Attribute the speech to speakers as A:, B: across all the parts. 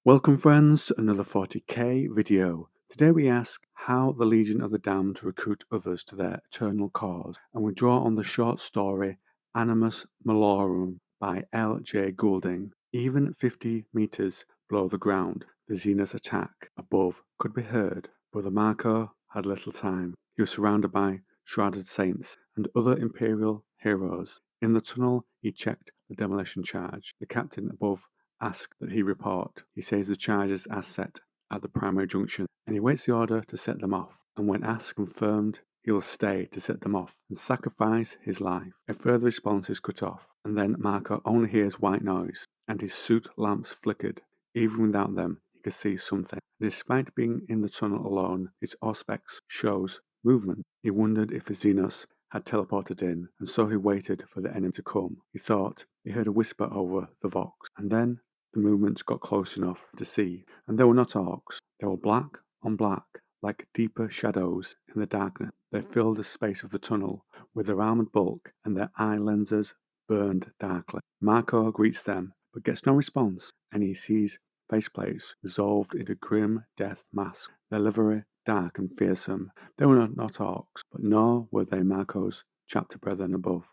A: Welcome friends to another 40k video. Today we ask how the Legion of the Damned recruit others to their eternal cause, and we draw on the short story Animus Malorum by L.J. Goulding. Even 50 meters below the ground, the Xenos attack above could be heard. Brother Marco had little time. He was surrounded by shrouded saints and other Imperial heroes. In the tunnel he checked the demolition charge. The captain above asked that he report. He says the charges are set at the primary junction, and he waits the order to set them off, and when asked confirmed, he will stay to set them off and sacrifice his life. A further response is cut off, and then Marco only hears white noise, and his suit lamps flickered. Even without them, he could see something. Despite being in the tunnel alone, his auspex shows movement. He wondered if the Xenos had teleported in, and so he waited for the enemy to come. He thought he heard a whisper over the vox, and then the movements got close enough to see, and they were not orcs. They were black on black, like deeper shadows in the darkness. They filled the space of the tunnel with their armored bulk, and their eye lenses burned darkly. Marco greets them, but gets no response, and he sees faceplates resolved into grim death masks, their livery dark and fearsome. They were not orcs, but nor were they Marco's chapter brethren above.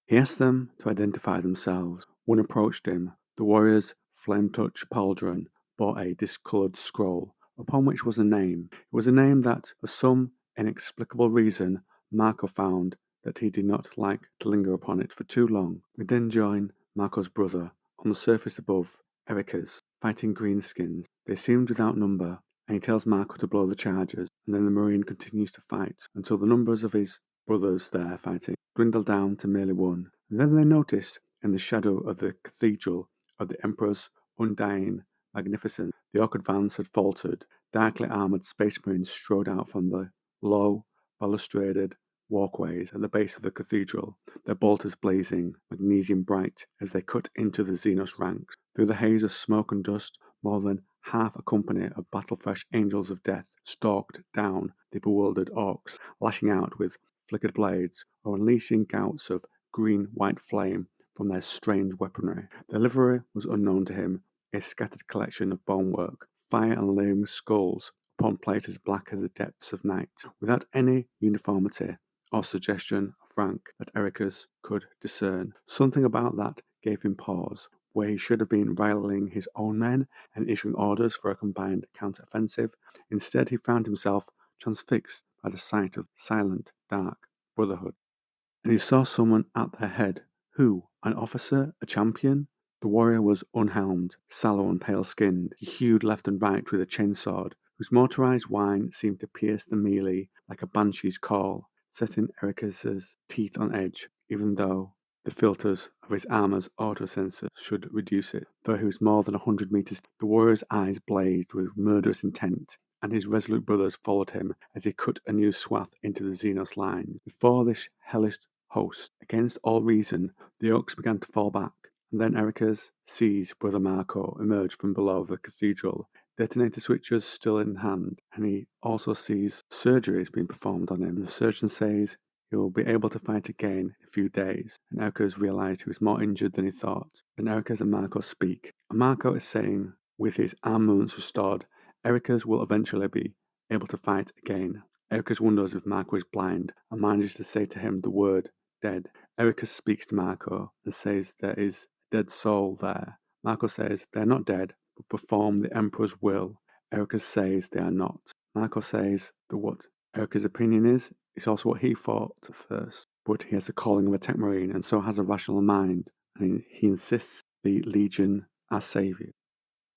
A: He asked them to identify themselves. One approached him. The warrior's flame-touched pauldron bore a discoloured scroll, upon which was a name. It was a name that, for some inexplicable reason, Marco found that he did not like to linger upon it for too long. We then join Marco's brother on the surface above Erica's, fighting greenskins. They seemed without number, and he tells Marco to blow the charges, and then the Marine continues to fight until the numbers of his brothers there fighting dwindle down to merely one. And then they noticed, in the shadow of the cathedral of the Emperor's undying magnificence, the orc advance had faltered. Darkly armoured space marines strode out from the low, balustraded walkways at the base of the cathedral, their bolters blazing, magnesium bright, as they cut into the Xenos ranks. Through the haze of smoke and dust, more than half a company of battle-fresh angels of death stalked down the bewildered orcs, lashing out with flickered blades or unleashing gouts of green-white flame from their strange weaponry. Their livery was unknown to him, a scattered collection of bonework, fire and leering skulls upon plate as black as the depths of night, without any uniformity or suggestion of rank that Ericus could discern. Something about that gave him pause, where he should have been riling his own men and issuing orders for a combined counter-offensive. Instead, he found himself transfixed by the sight of the silent, dark brotherhood. And he saw someone at their head. Who? An officer? A champion? The warrior was unhelmed, sallow and pale-skinned. He hewed left and right with a chainsword, whose motorized whine seemed to pierce the melee like a banshee's call, setting Ericus's teeth on edge, even though the filters of his armor's autosensor should reduce it. Though he was more than 100 meters, the warrior's eyes blazed with murderous intent, and his resolute brothers followed him as he cut a new swath into the Xenos lines. Before this hellish host, against all reason, the orcs began to fall back, and then Ericus sees Brother Marco emerge from below the cathedral, detonator switches still in hand, and he also sees surgeries being performed on him. The surgeon says he will be able to fight again in a few days, and Ericus realized he was more injured than he thought. Then Ericus and Marco speak, and Marco is saying, with his arm movements restored, Ericus will eventually be able to fight again. Ericus wonders if Marco is blind, and manages to say to him the word dead. Ericus speaks to Marco and says there is a dead soul there. Marco says they are not dead, but perform the Emperor's will. Ericus says they are not. Marco says that what Ericus' opinion is also what he thought at first, but he has the calling of a tech marine and so has a rational mind, and he insists the Legion are saviour.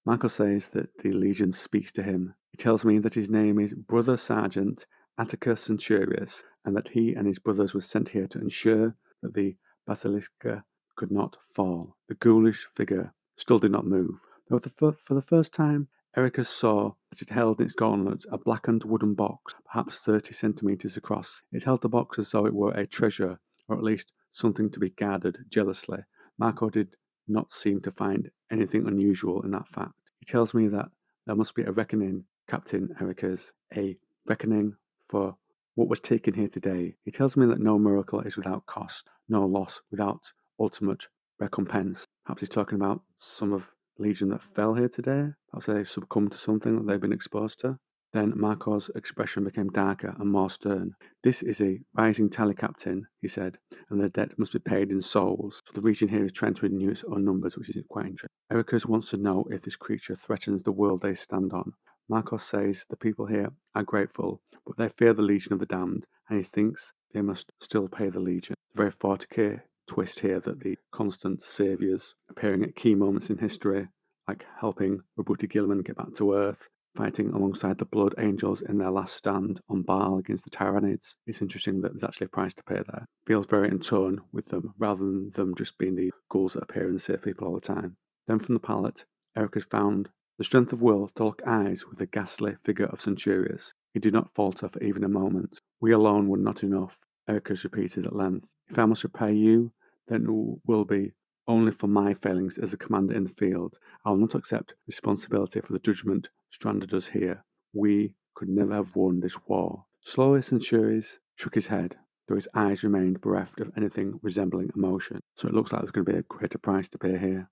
A: Marco says that the Legion speaks to him. He tells me that his name is Brother Sergeant Atticus Centurius, and that he and his brothers were sent here to ensure that the Basilica could not fall. The ghoulish figure still did not move, though for the first time Ericus saw that it held in its gauntlets a blackened wooden box, perhaps 30 centimeters across. It held the box as though it were a treasure, or at least something to be guarded jealously. Marco did not seem to find anything unusual in that fact. He tells me that there must be a reckoning, Captain Ericus, a reckoning for what was taken here today. He tells me that no miracle is without cost, no loss without ultimate recompense. Perhaps he's talking about some of The legion that fell here today? Perhaps they succumbed to something that they've been exposed to? Then Marco's expression became darker and more stern. This is a rising tally, Captain, he said, and the debt must be paid in souls. So the region here is trying to renew its own numbers, which is quite interesting. Ericus wants to know if this creature threatens the world they stand on. Marcos says the people here are grateful, but they fear the Legion of the Damned, and he thinks they must still pay the Legion. A very 40k twist here that the constant saviours appearing at key moments in history, like helping Robuti Gilman get back to Earth, fighting alongside the Blood Angels in their last stand on Baal against the Tyranids. It's interesting that there's actually a price to pay there. Feels very in tone with them, rather than them just being the ghouls that appear and save people all the time. Then from the pallet, Eric has found the strength of will to lock eyes with the ghastly figure of Centurius. He did not falter for even a moment. We alone were not enough, Ericus repeated at length. If I must repay you, then it will be only for my failings as a commander in the field. I will not accept responsibility for the judgment stranded us here. We could never have won this war. Slowly, Centurius shook his head, though his eyes remained bereft of anything resembling emotion. So it looks like there's going to be a greater price to pay here.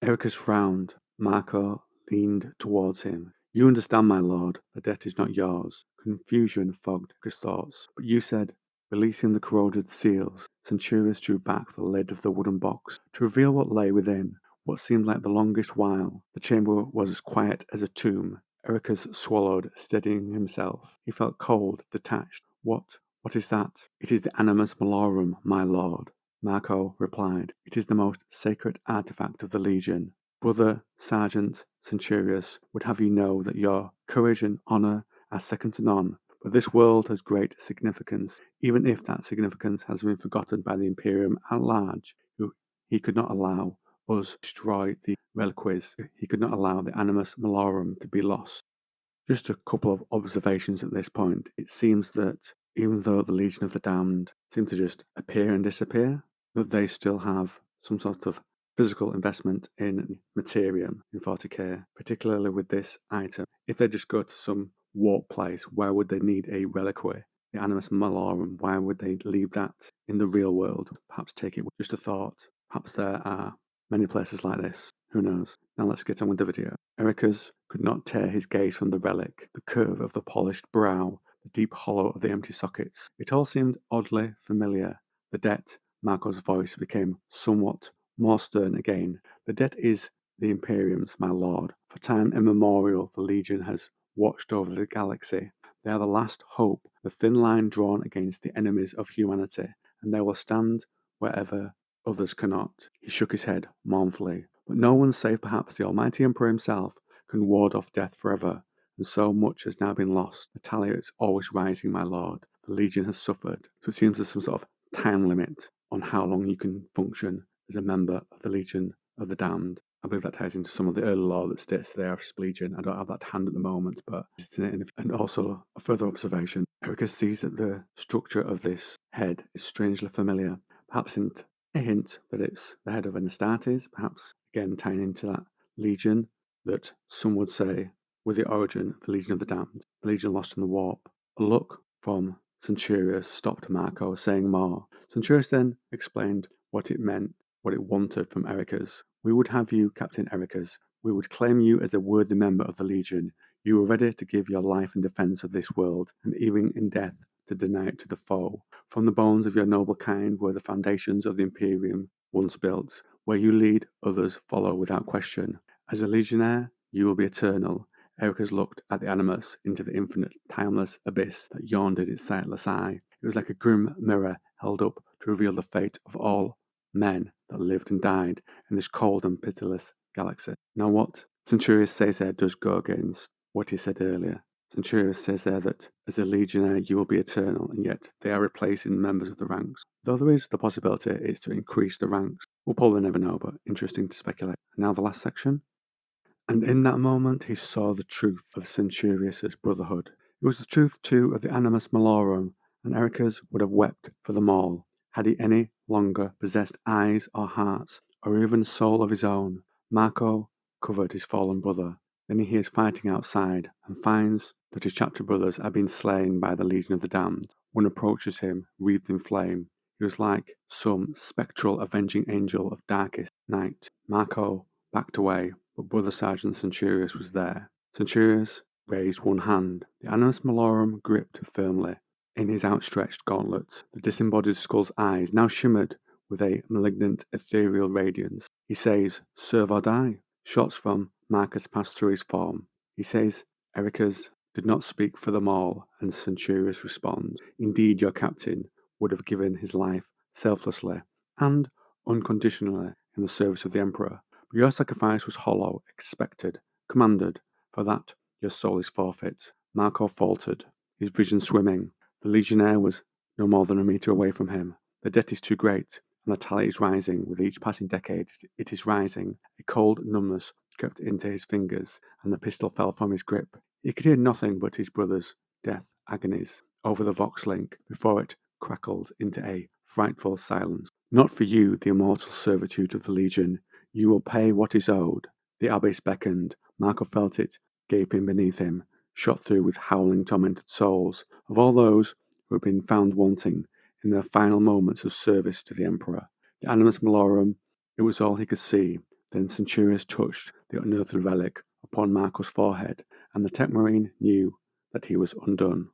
A: Ericus frowned. Marco leaned towards him. You understand, my lord, the debt is not yours. Confusion fogged his thoughts. But you said, releasing the corroded seals, Centurius drew back the lid of the wooden box to reveal what lay within. What seemed like the longest while. The chamber was as quiet as a tomb. Ericus swallowed, steadying himself. He felt cold, detached. What is that? It is the Animus Malorum, my lord. Marco replied, it is the most sacred artifact of the Legion. Brother Sergeant Centurius would have you know that your courage and honour are second to none, but this world has great significance, even if that significance has been forgotten by the Imperium at large. He could not allow us to destroy the reliques. He could not allow the Animus Malorum to be lost. Just a couple of observations at this point. It seems that even though the Legion of the Damned seem to just appear and disappear, that they still have some sort of physical investment in materium in 40k, particularly with this item. If they just go to some warp place, where would they need a reliquary? The Animus Malorum, why would they leave that in the real world? Perhaps take it with just a thought. Perhaps there are many places like this. Who knows? Now let's get on with the video. Ericus could not tear his gaze from the relic, the curve of the polished brow, the deep hollow of the empty sockets. It all seemed oddly familiar. The debt, Marco's voice became somewhat more stern again. The debt is the Imperium's, my lord. For time immemorial, the Legion has watched over the galaxy. They are the last hope, the thin line drawn against the enemies of humanity, and they will stand wherever others cannot. He shook his head mournfully. But no one save perhaps the Almighty Emperor himself can ward off death forever, and so much has now been lost. The tally is always rising, my lord. The Legion has suffered. So it seems there's some sort of time limit on how long you can function as a member of the Legion of the Damned. I believe that ties into some of the early law that states they are a Legion. I don't have that to hand at the moment, but it's in it. And also, a further observation, Ericus sees that the structure of this head is strangely familiar, perhaps in a hint that it's the head of an Astartes, perhaps again tying into that Legion that some would say were the origin of the Legion of the Damned, the Legion lost in the warp. A look from Centurius stopped Marco saying more. Centurius then explained what it meant, what it wanted from Ericus. We would have you, Captain Ericus. We would claim you as a worthy member of the Legion. You were ready to give your life in defense of this world, and even in death to deny it to the foe. From the bones of your noble kind were the foundations of the Imperium once built. Where you lead, others follow without question. As a legionnaire, you will be eternal. Ericus looked at the Animus into the infinite, timeless abyss that yawned in its sightless eye. It was like a grim mirror held up to reveal the fate of all men that lived and died in this cold and pitiless galaxy. Now what Centurius says there does go against what he said earlier. Centurius says there that as a legionnaire you will be eternal, and yet they are replacing members of the ranks. Though there is the possibility it's to increase the ranks. We'll probably never know, but interesting to speculate. And now the last section. And in that moment he saw the truth of Centurius's brotherhood. It was the truth too of the Animus Malorum, and Ericus would have wept for them all, had he any longer possessed eyes or hearts, or even soul of his own. Marco covered his fallen brother. Then he hears fighting outside, and finds that his chapter brothers are being slain by the Legion of the Damned. One approaches him, wreathed in flame. He was like some spectral avenging angel of darkest night. Marco backed away, but Brother Sergeant Centurius was there. Centurius raised one hand. The Animus Malorum gripped firmly in his outstretched gauntlet. The disembodied skull's eyes now shimmered with a malignant ethereal radiance. He says, "Serve or die." Shots from Marcus pass through his form. He says, "Ericas did not speak for them all," and Centurius responds, "Indeed, your captain would have given his life selflessly and unconditionally in the service of the Emperor. But your sacrifice was hollow, expected, commanded. For that, your soul is forfeit." Marco faltered, his vision swimming. The legionnaire was no more than a meter away from him. The debt is too great, and the tally is rising. With each passing decade, it is rising. A cold numbness crept into his fingers, and the pistol fell from his grip. He could hear nothing but his brother's death agonies over the Vox link before it crackled into a frightful silence. "Not for you, the immortal servitude of the Legion. You will pay what is owed." The abbess beckoned. Marco felt it gaping beneath him, shot through with howling, tormented souls of all those who had been found wanting in their final moments of service to the Emperor. The Animus Malorum, it was all he could see. Then Centurius touched the unearthly relic upon Marco's forehead, and the tech marine knew that he was undone.